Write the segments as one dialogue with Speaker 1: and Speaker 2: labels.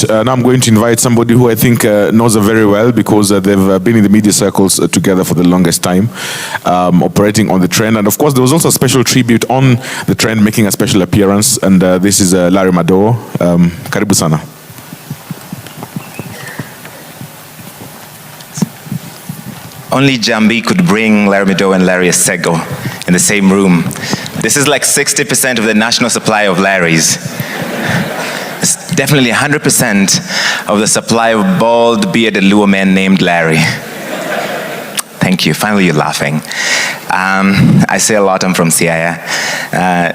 Speaker 1: now I'm going to invite somebody who I think knows her very well, because they've been in the media circles together for the longest time, operating on the trend. And of course, there was also a special tribute on the trend making a special appearance, and this is Larry Madowo. Karibu sana.
Speaker 2: Only Jahmby could bring Larry Madowo and Larry Asego in the same room. This is like 60% of the national supply of Larrys. It's definitely 100% of the supply of bald, bearded Luo men named Larry. Thank you, finally you're laughing. I say a lot, I'm from Siaya,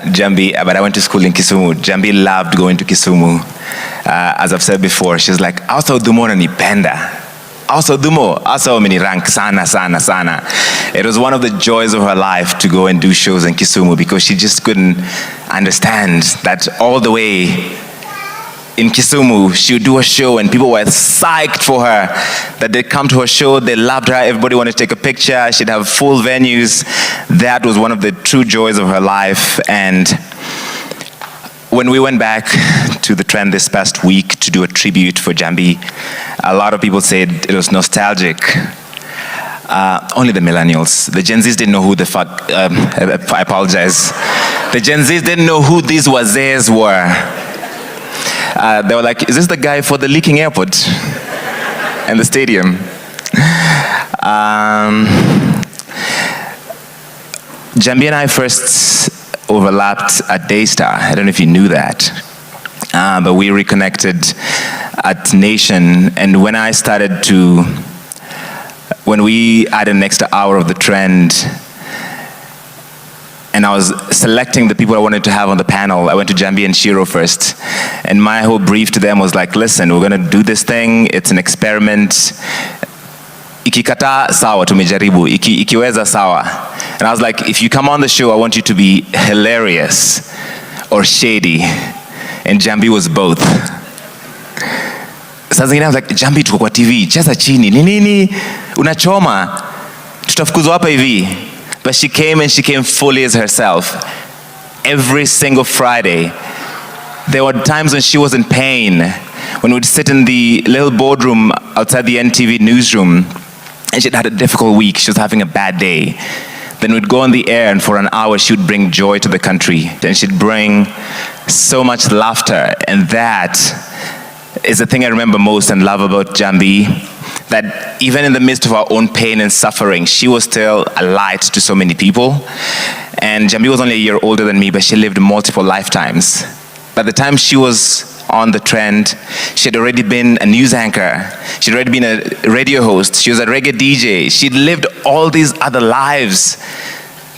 Speaker 2: Njambi, but I went to school in Kisumu. Jahmby loved going to Kisumu. As I've said before, she's like, "Asa udumo nanipenda." Also dumo, also mini rank sana. It was one of the joys of her life to go and do shows in Kisumu, because she just couldn't understand that all the way in Kisumu, she would do a show and people were psyched for her, that they'd come to her show, they loved her, everybody wanted to take a picture, she'd have full venues. That was one of the true joys of her life. And when we went back to the trend this past week to do a tribute for Jahmby, a lot of people said it was nostalgic. Only the millennials. The Gen Zs didn't know who the fuck, I apologize. The Gen Zs didn't know who these wazees were. They were like, is this the guy for the leaking airport and the stadium? Jahmby and I first overlapped at Daystar. I don't know if you knew that. But we reconnected at Nation, and when we had an extra hour of the trend, and I was selecting the people I wanted to have on the panel, I went to Jahmby and Shiro first, and my whole brief to them was like, listen, we're gonna do this thing, it's an experiment. Ikikata sawa tumejaribu, ikiweza sawa. And I was like, if you come on the show, I want you to be hilarious or shady. And Jahmby was both. Sasa zingine I was like, Jahmby tuko kwa TV, cheza chini, nini, unachoma, tutafukuzwa hapa hivi. But she came and she came fully as herself. Every single Friday. There were times when she was in pain, when we'd sit in the little boardroom outside the NTV newsroom, and she'd had a difficult week, she was having a bad day. Then we'd go on the air, and for an hour she would bring joy to the country. And she'd bring so much laughter, and that is the thing I remember most and love about Jahmby, that even in the midst of our own pain and suffering, she was still a light to so many people. And Jahmby was only a year older than me, but she lived multiple lifetimes. By the time she was on the trend, she had already been a news anchor. She'd already been a radio host. She was a reggae DJ. She'd lived all these other lives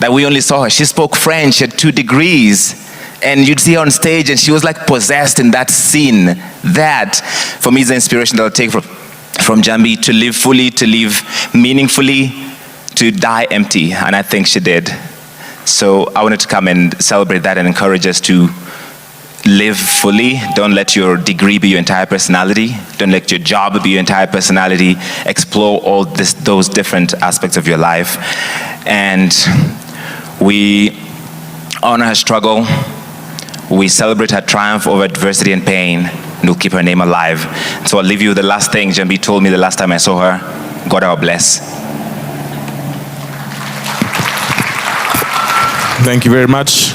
Speaker 2: that we only saw her. She spoke French, she had 2 degrees. And you'd see her on stage and she was like possessed in that scene. That, for me, is the inspiration that I'll take from Jahmby, to live fully, to live meaningfully, to die empty. And I think she did. So I wanted to come and celebrate that and encourage us to live fully. Don't let your degree be your entire personality. Don't let your job be your entire personality. Explore all those different aspects of your life. And we honor her struggle. We celebrate her triumph over adversity and pain, and we'll keep her name alive. So I'll leave you with the last thing Jahmby told me the last time I saw her. God our bless.
Speaker 1: Thank you very much.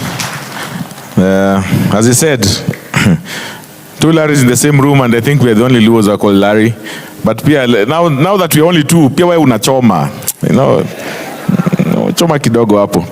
Speaker 1: As I said, 2 Larrys in the same room, and I think we're the only Luos who are called Larry. But now that we're only 2, pia wewe unachoma. Choma kidogo hapo.